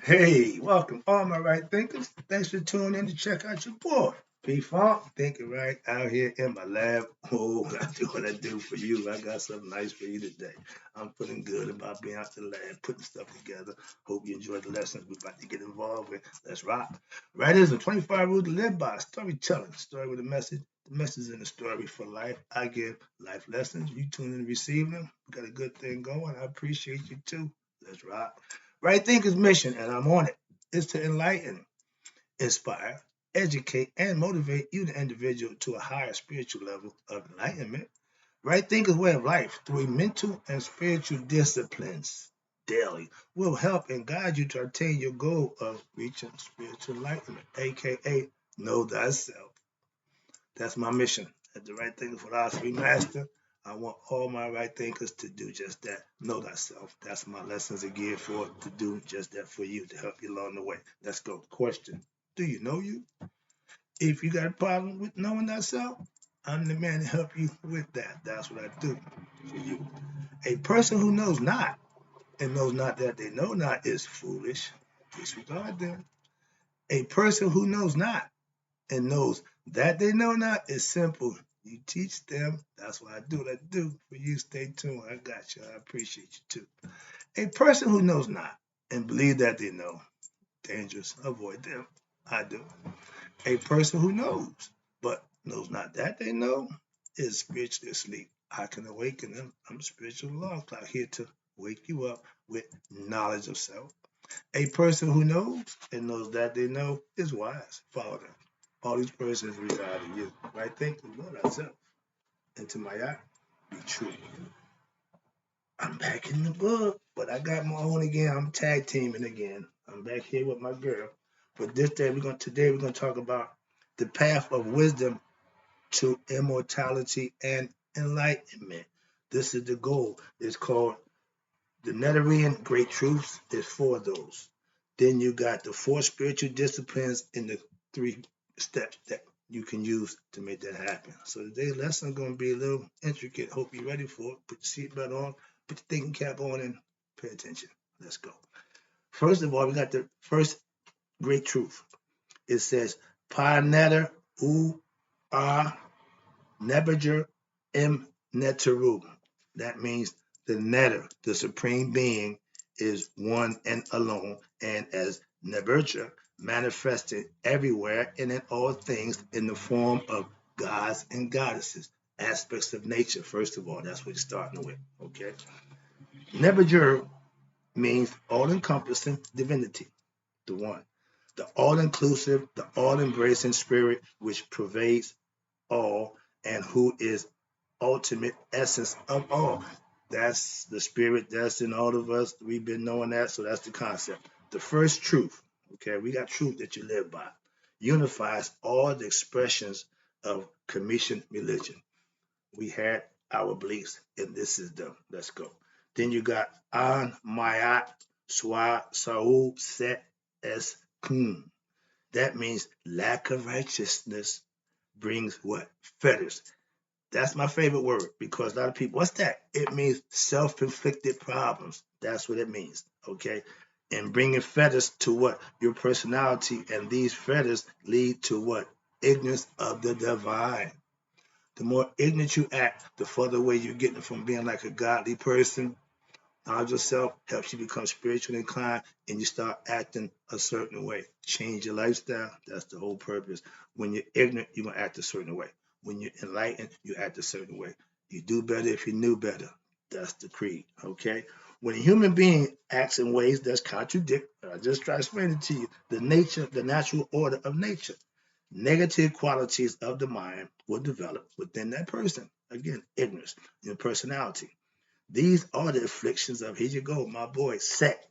Hey, welcome all my right thinkers. Thanks for tuning in to check out your boy, P Funk, thinking right out here in my lab. Oh, I do what I do for you. I got something nice for you today. I'm feeling good about being out the lab, putting stuff together. Hope you enjoyed the lessons we're about to get involved with. Let's rock. Right is a 25 rule to live by. Storytelling. Story with a message. The message in the story for life. I give life lessons. You tune in and receive them. We got a good thing going. I appreciate you too. Let's rock. Right Thinker's mission, and I'm on it, is to enlighten, inspire, educate, and motivate you, the individual, to a higher spiritual level of enlightenment. Right Thinker's way of life, through mental and spiritual disciplines daily, will help and guide you to attain your goal of reaching spiritual enlightenment, aka know thyself. That's my mission. At the Right Thinker Philosophy Master, I want all my right thinkers to do just that. Know thyself. That's my lessons are geared for to do just that for you, to help you along the way. Let's go. Question. Do you know you? If you got a problem with knowing thyself, I'm the man to help you with that. That's what I do for you. A person who knows not and knows not that they know not is foolish. Disregard them. A person who knows not and knows that they know not is simple. You teach them. That's what I do. What I do for you. Stay tuned. I got you. I appreciate you too. A person who knows not and believe that they know, dangerous. Avoid them. I do. A person who knows but knows not that they know is spiritually asleep. I can awaken them. I'm a spiritual alarm clock here to wake you up with knowledge of self. A person who knows and knows that they know is wise. Follow them. All these persons reside in you. Right? Think to know thyself. And to my eye, be true. I'm back in the book, but I got my own again. I'm tag teaming again. I'm back here with my girl. But today we're gonna talk about the path of wisdom to immortality and enlightenment. This is the goal. It's called the Netarian Great Truths. Is four of those. Then you got the four spiritual disciplines and the three steps that you can use to make that happen. So today's lesson is going to be a little intricate. Hope you're ready for it. Put your seatbelt on, put your thinking cap on, and pay attention. Let's go. First of all, we got the first great truth. It says, Pa netter u a neberger im neteru. That means the netter, the supreme being, is one and alone, and as neberger, manifested everywhere and in all things in the form of gods and goddesses, aspects of nature. First of all, that's what you're starting with. Okay. Neberger means all-encompassing divinity, the one, the all-inclusive, the all-embracing spirit which pervades all and who is ultimate essence of all. That's the spirit that's in all of us. We've been knowing that, so that's the concept. The first truth, okay, we got truth that you live by, unifies all the expressions of Commission religion. We had our beliefs, and this is them. Let's go. Then you got An Mayat Swa Saul Set Es Kun. That means lack of righteousness brings what? Fetters. That's my favorite word because a lot of people, what's that? It means self-inflicted problems. That's what it means, okay? And bringing fetters to what? Your personality, and these fetters lead to what? Ignorance of the divine. The more ignorant you act, the further away you're getting from being like a godly person. Knowledge yourself helps you become spiritually inclined and you start acting a certain way. Change your lifestyle. That's the whole purpose. When you're ignorant, you're going to act a certain way. When you're enlightened, you act a certain way. You do better if you knew better. That's the creed, okay? When a human being acts in ways that's contradict, I just try to explain it to you, the natural order of nature, negative qualities of the mind will develop within that person. Again, ignorance, your personality. These are the afflictions of, here you go, my boy, Set.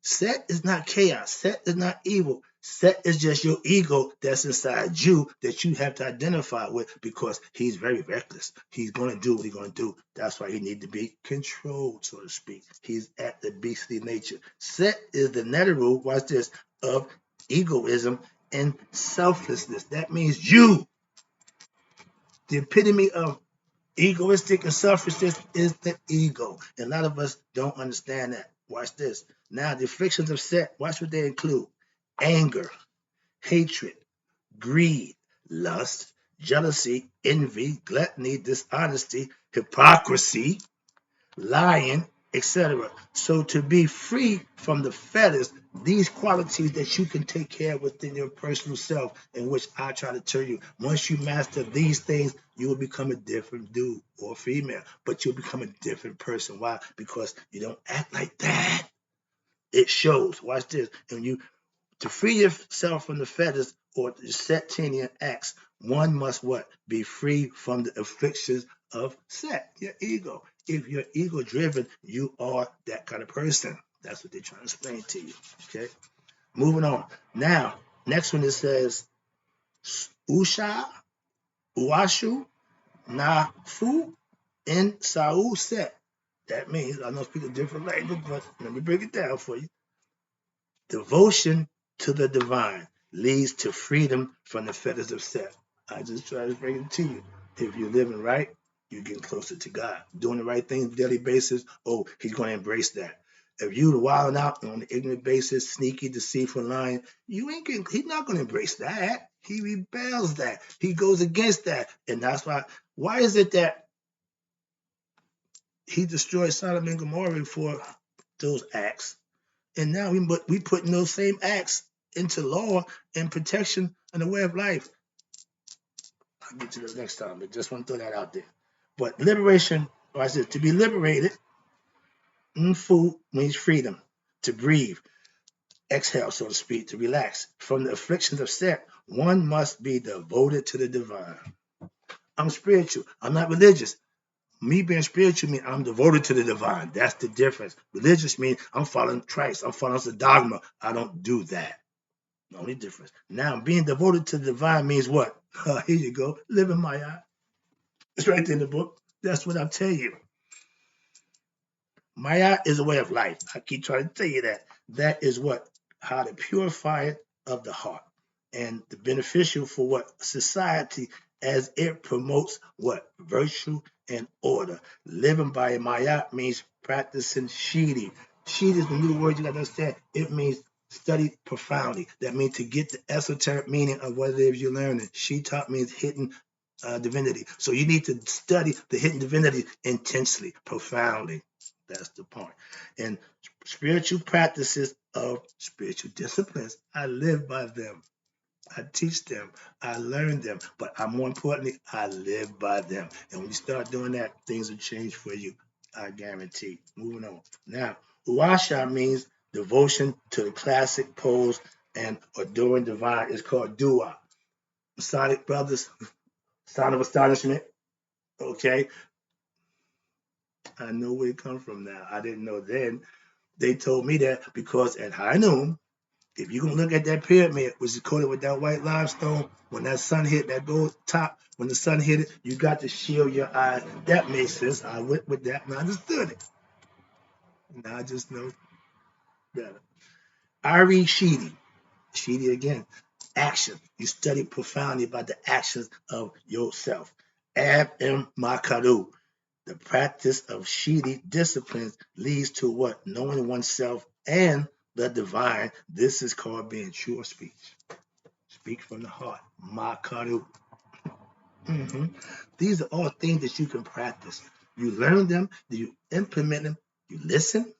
Set is not chaos. Set is not evil. Set is just your ego that's inside you that you have to identify with because he's very reckless. He's going to do what he's going to do. That's why he needs to be controlled, so to speak. He's at the beastly nature. Set is the netteru, watch this, of egoism and selflessness. That means you, the epitome of egoistic and selfishness is the ego. And a lot of us don't understand that. Watch this. Now, the afflictions of Set, watch what they include: anger, hatred, greed, lust, jealousy, envy, gluttony, dishonesty, hypocrisy, lying, etc. So to be free from the fetters, these qualities that you can take care of within your personal self, in which I try to tell you, once you master these things, you will become a different dude or female, but you'll become a different person. Why? Because you don't act like that. It shows. Watch this. And you to free yourself from the fetters or the Setinian acts, one must what? Be free from the afflictions of Set, your ego. If you're ego driven, you are that kind of person. That's what they're trying to explain to you. Okay. Moving on. Now, next one it says Usha, Uashu, Nafu, in Sau Set. That means I know speak a different language, but let me break it down for you. Devotion to the divine leads to freedom from the fetters of self. I just try to bring it to you. If you're living right, you're getting closer to God. Doing the right thing on a daily basis, oh, he's going to embrace that. If you're wilding out on an ignorant basis, sneaky, deceitful, lying, he's not going to embrace that. He rebels that. He goes against that. And that's why is it that he destroyed Sodom and Gomorrah for those acts? And now we putting those same acts into law and protection and the way of life. I'll get to that next time, but just want to throw that out there. But liberation, or I said to be liberated, food means freedom, to breathe, exhale, so to speak, to relax. From the afflictions of Set, one must be devoted to the divine. I'm spiritual. I'm not religious. Me being spiritual means I'm devoted to the divine. That's the difference. Religious means I'm following Christ. I'm following the dogma. I don't do that. The only difference. Now, being devoted to the divine means what? Here you go. Live in Maya. It's right there in the book. That's what I'm telling you. Maya is a way of life. I keep trying to tell you that. That is what? How to purify it of the heart. And the beneficial for what? Society, as it promotes what? Virtue and order. Living by Maya means practicing Shedy. Shedy is the new word you got to understand. It means study profoundly. That means to get the esoteric meaning of what it is you're learning. Shita means hidden divinity. So you need to study the hidden divinity intensely, profoundly. That's the point. And spiritual practices of spiritual disciplines, I live by them. I teach them. I learn them. But more importantly, I live by them. And when you start doing that, things will change for you. I guarantee. Moving on. Now, Uasha means devotion to the classic pose and adoring divine. It's called Dua. Masonic brothers, sign of astonishment. Okay. I know where it comes from now. I didn't know then. They told me that because at high noon, if you're going to look at that pyramid, which is coated with that white limestone, when that sun hit that gold top, when the sun hit it, you got to shield your eyes. That makes sense. I went with that and I understood it. Now I just know better. Ari Shedy. Shedy again. Action. You study profoundly about the actions of yourself. Ab M. Makaru. The practice of Shedy disciplines leads to what? Knowing oneself and the divine. This is called being true of speech. Speak from the heart. Makaru. These are all things that you can practice. You learn them, you implement them, you listen,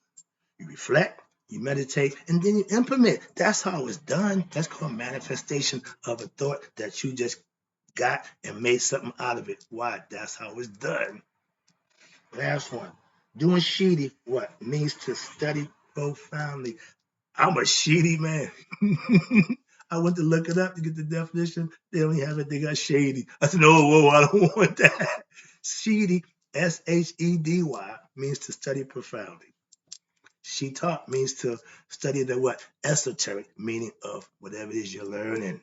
you reflect, you meditate, and then you implement. That's how it's done. That's called manifestation of a thought that you just got and made something out of it. Why? That's how it's done. Last one. Doing Shedy, what? Means to study profoundly. I'm a Shedy man. I went to look it up to get the definition. They only have it, they got Shady. I said, no, whoa, I don't want that. Shedy, Shedy, means to study profoundly. Shita means to study the what? Esoteric meaning of whatever it is you're learning.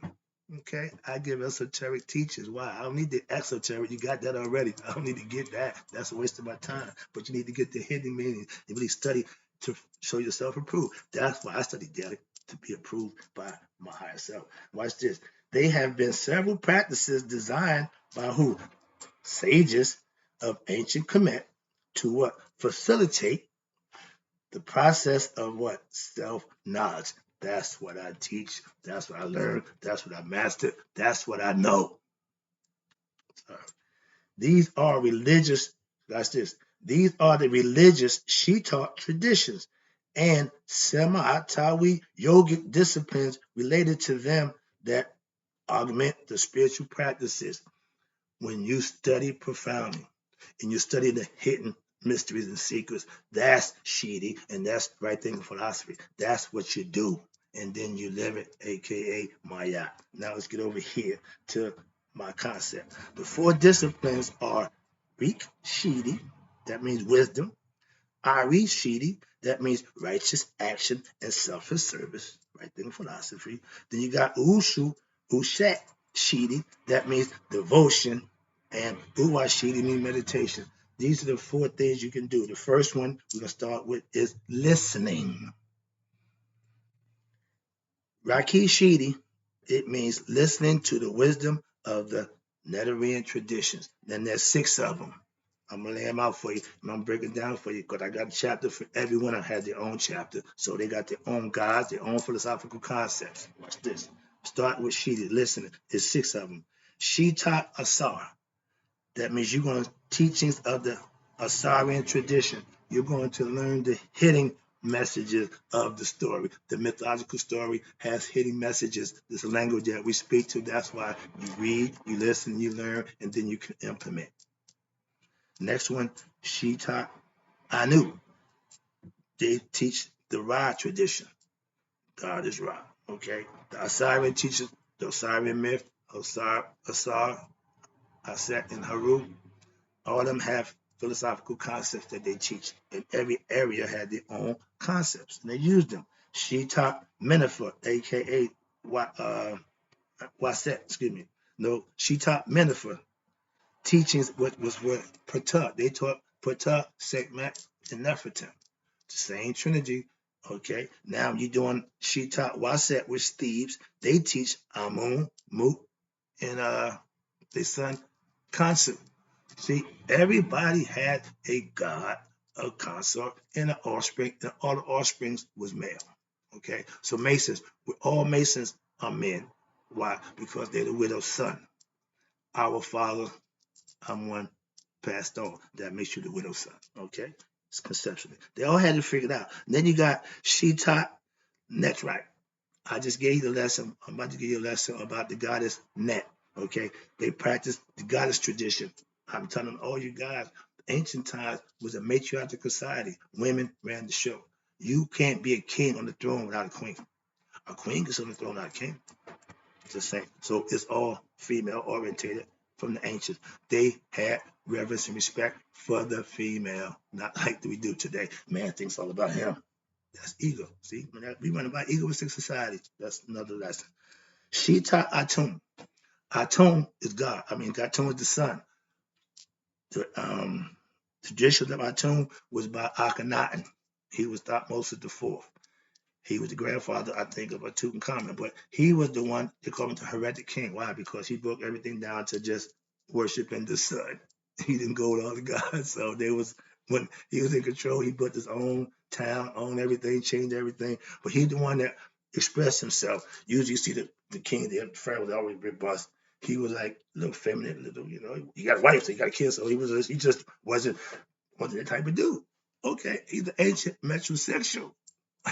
Okay, I give esoteric teachers. Why? I don't need the exoteric. You got that already. I don't need to get that. That's a waste of my time. But you need to get the hidden meaning. You really study to show yourself approved. That's why I study daily, to be approved by my higher self. Watch this. They have been several practices designed by who? Sages of ancient Kemet to what? Facilitate The process of what? Self-knowledge. That's what I teach. That's what I learn. That's what I master. That's what I know. These are religious, that's this. These are the religious she taught traditions and semi-Tawi yogic disciplines related to them that augment the spiritual practices when you study profoundly and you study the hidden mysteries and secrets. That's Shedy, and that's right thinking philosophy. That's what you do, and then you live it, aka Maya. Now let's get over here to my concept. The four disciplines are Greek Shedy, that means wisdom. Ari Shedy, that means righteous action and selfless service, right thinking philosophy. Then you got Ushat Shedy, that means devotion, and Uwa Shedy means meditation. These are the four things you can do. The first one we're going to start with is listening. Raki Shedy, it means listening to the wisdom of the Netarian traditions. Then there's 6 of them. I'm gonna lay them out for you. I'm gonna break it down for you because I got a chapter for everyone. I had their own chapter, so they got their own gods, their own philosophical concepts. Watch this. Start with Shedy. Listening. There's 6 of them. Shita Asar. That means you're going to teachings of the Asarian tradition. You're going to learn the hidden messages of the story. The mythological story has hidden messages. This language that we speak to. That's why you read, you listen, you learn, and then you can implement. Next one, Shita Anu. They teach the Ra tradition. God is Ra. Okay. The Asarian teaches the Asarian myth, Asar, Aset, and Haru. All of them have philosophical concepts that they teach, and every area had their own concepts, and they use them. Shita Menifer, aka Waset, excuse me. No, Shita Menifer teachings what was what Ptah. They taught Ptah, Sekhmet, and Nefertim. The same Trinity. Okay, now you're doing Shita Waset with Thebes. They teach Amun, Mut, and their son Consort. See, everybody had a god, a consort, and an offspring, and all the offsprings was male. Okay, so Masons, all Masons are men. Why? Because they're the widow's son. Our father, I'm one, passed on. That makes you the widow's son. Okay, it's conceptually. They all had it figured out. And then you got Shita Netright. I just gave you the lesson. I'm about to give you a lesson about the goddess Net. Okay, they practice the goddess tradition. I'm telling all you guys, ancient times was a matriarchal society. Women ran the show. You can't be a king on the throne without a queen. A queen gets on the throne without a king. It's the same. So it's all female orientated from the ancients. They had reverence and respect for the female, not like we do today. Man thinks all about him. That's ego. See, we run about egoistic society. That's another lesson. Shita Atum. Atum is God. I mean, Atum is the sun. The tradition of Atum was by Akhenaten. He was Thutmose the fourth. He was the grandfather, I think, of a Tutankhamun, but he was the one they call him the heretic king. Why? Because he broke everything down to just worshiping the sun. He didn't go to all the gods. So there was when he was in control, he built his own town, owned everything, changed everything. But he's the one that expressed himself. Usually you see the king, the pharaoh was always robust. He was like a little feminine, little, he got a wife, so he got a kid, so he just wasn't the type of dude. Okay, he's an ancient metrosexual.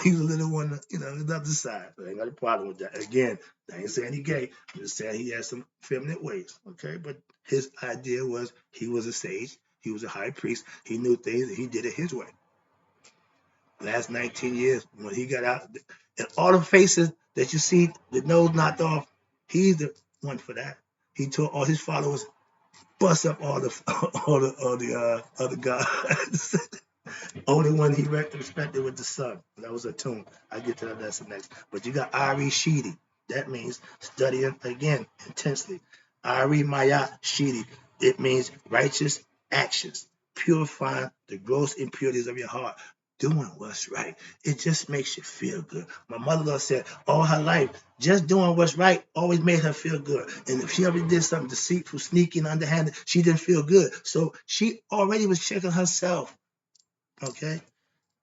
He's a little one, the other side. But I ain't got a problem with that. Again, I ain't saying he gay. I'm just saying he has some feminine ways. Okay, but his idea was he was a sage. He was a high priest. He knew things and he did it his way. Last 19 years, when he got out, and all the faces that you see, the nose knocked off, he's the one for that. He told all his followers, bust up all the other gods. Only one he respected was the sun. That was a tune. I get to that lesson next. But you got Ari Shedy. That means studying again intensely. Ari Maya Shedy. It means righteous actions, purifying the gross impurities of your heart, doing what's right. It just makes you feel good. My mother said all her life, just doing what's right always made her feel good. And if she ever did something deceitful, sneaking, underhanded, she didn't feel good. So she already was checking herself. Okay,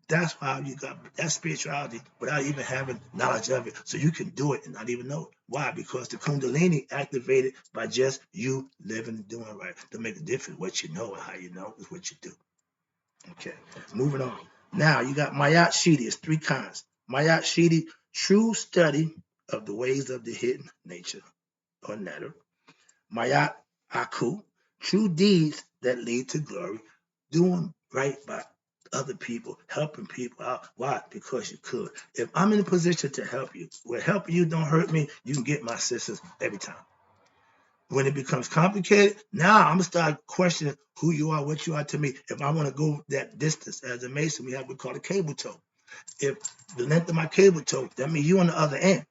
That's why you got that spirituality without even having knowledge of it. So you can do it and not even know it. Why? Because the Kundalini activated by just you living and doing right. To make a difference, what you know and how you know is what you do. Okay, moving on. Now you got Mayat Shedy. It's three kinds. Mayat Shedy, true study of the ways of the hidden nature or netter. Mayat Aku, true deeds that lead to glory, doing right by other people, helping people out. Why? Because you could. If I'm in a position to help you, where helping you don't hurt me, you can get my assistance every time. When it becomes complicated, now I'm gonna start questioning who you are, what you are to me. If I want to go that distance as a mason, we have what we call a cable tow. If the length of my cable tow, that means you on the other end.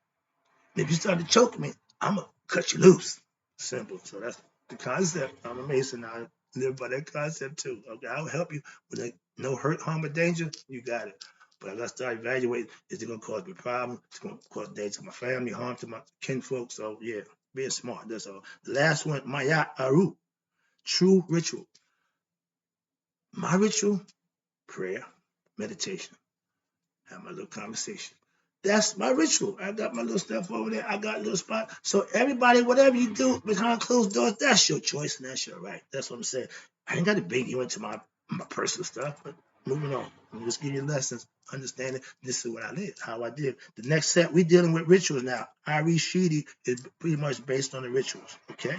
If you start to choke me, I'm gonna cut you loose. Simple. So that's the concept. I'm a Mason. I live by that concept too. Okay, I'll help you with like no hurt, harm, or danger. You got it. But I gotta start evaluating. Is it gonna cause me a problem? It's gonna cause danger to my family, harm to my kinfolk. So yeah, being smart. That's all. The last one, Maya Aru, true ritual. My ritual, prayer, meditation. Have my little conversation. That's my ritual. I got my little stuff over there. I got a little spot. So everybody, whatever you do behind closed doors, that's your choice and that's your right. That's what I'm saying. I ain't got to bring you into my personal stuff, but moving on. I'm just giving you lessons, understanding this is what I live, how I did. The next set, we dealing with rituals now. Shedy is pretty much based on the rituals, okay?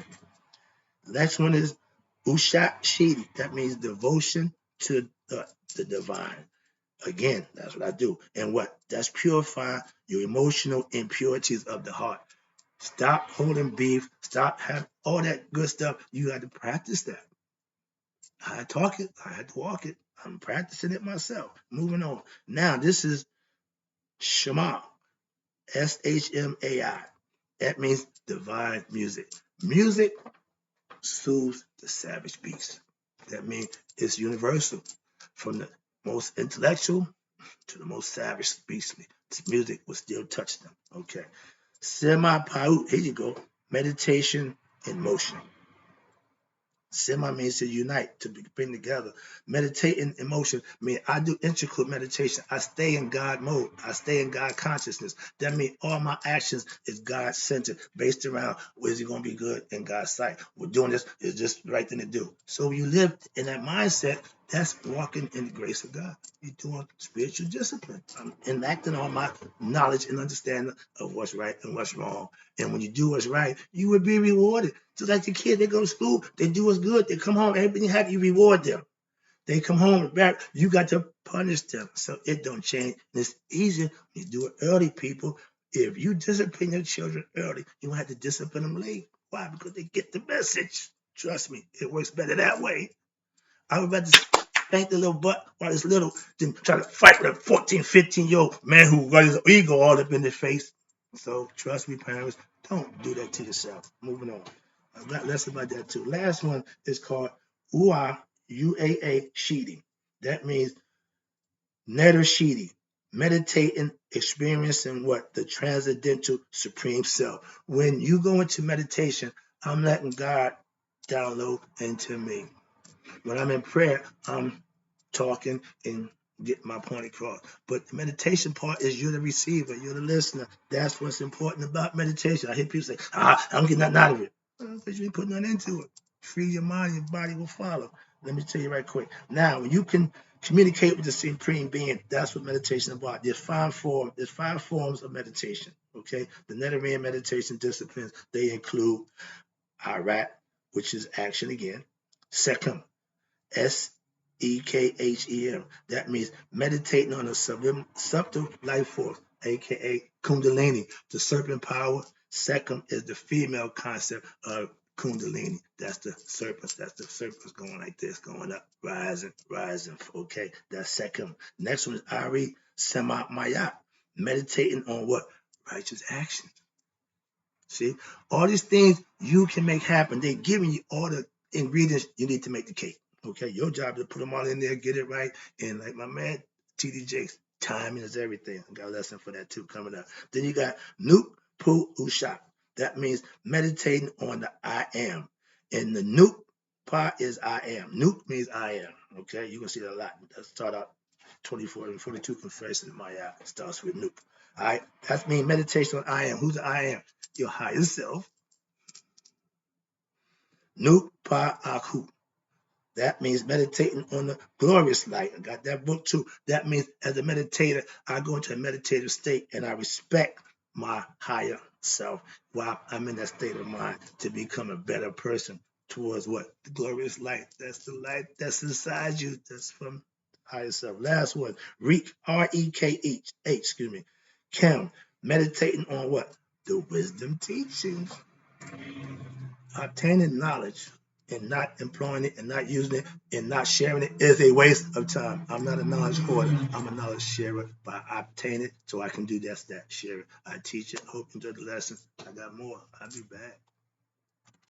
The next one is Shedy. That means devotion to the divine. Again, that's what I do. And what? That's purify your emotional impurities of the heart. Stop holding beef. Stop having all that good stuff. You got to practice that. I had to talk it. I had to walk it. I'm practicing it myself. Moving on. Now, this is Shema. Shmai. That means divine music. Music soothes the savage beast. That means it's universal. From the most intellectual to the most savage beastly. This music will still touch them. Okay. Semi-paut, here you go. Meditation in motion. Semi means to unite, to bring together. Meditating emotion means I do intricate meditation. I stay in God mode. I stay in God consciousness. That means all my actions is God centered, based around where is it going to be good in God's sight. We're doing this is just the right thing to do. So when you live in that mindset, that's walking in the grace of God. You're doing spiritual discipline. I'm enacting all my knowledge and understanding of what's right and what's wrong. And when you do what's right, you will be rewarded. Just like the kid, they go to school, they do what's good, they come home, everything happy, you reward them. They come home and back, you got to punish them. So it don't change. And it's easier when you do it early, people. If you discipline your children early, you don't have to discipline them late. Why? Because they get the message. Trust me, it works better that way. I would rather spank the little butt while it's little than try to fight with a 14, 15-year-old man who got his ego all up in their face. So trust me, parents, don't do that to yourself. Moving on. I've got less about that too. Last one is called UAA Shedy. That means Netter Shedy. Meditating, experiencing what? The transcendental supreme self. When you go into meditation, I'm letting God download into me. When I'm in prayer, I'm talking and get my point across. But the meditation part is you're the receiver, you're the listener. That's what's important about meditation. I hear people say, I don't get nothing out of it. Because you ain't putting nothing into it. Free your mind, your body will follow. Let me tell you right quick. Now, when you can communicate with the supreme being, that's what meditation is about. There's five forms of meditation. Okay, the Netherlands meditation disciplines, they include WRIGHT, which is action again. Second, Sekhem. That means meditating on a subtle life force, aka Kundalini, the serpent power. Second is the female concept of Kundalini. That's the serpents. That's the serpents going like this, going up, rising, rising. Okay, that's second. Next one is Ari Sema meditating on what? Righteous action. See, all these things you can make happen. They're giving you all the ingredients you need to make the cake. Okay, your job is to put them all in there, get it right, and like my man TD Jakes, timing is everything. I got a lesson for that too coming up. Then you got Nuk Pu Usha. That means meditating on the I am, and the Nuk part is I am. Nuk means I am. Okay, you can see that a lot. Let's start out 24 and 42 confessions in my eye. It starts with Nuke. All right, that means meditation on I am. Who's the I am? Your higher self. Nuke Pa Aku. That means meditating on the glorious light. I got that book too. That means as a meditator, I go into a meditative state and I respect my higher self while I'm in that state of mind to become a better person towards what? The glorious light. That's the light that's inside you. That's from higher self. Last one, REKH, R-E-K-H, excuse me. Kim, meditating on what? The wisdom teachings. Obtaining knowledge and not employing it and not using it and not sharing it is a waste of time. I'm not a knowledge hoarder. I'm a knowledge sharer, but I obtain it so I can do that, share it. I teach it. Hope you enjoyed the lesson. I got more. I'll be back.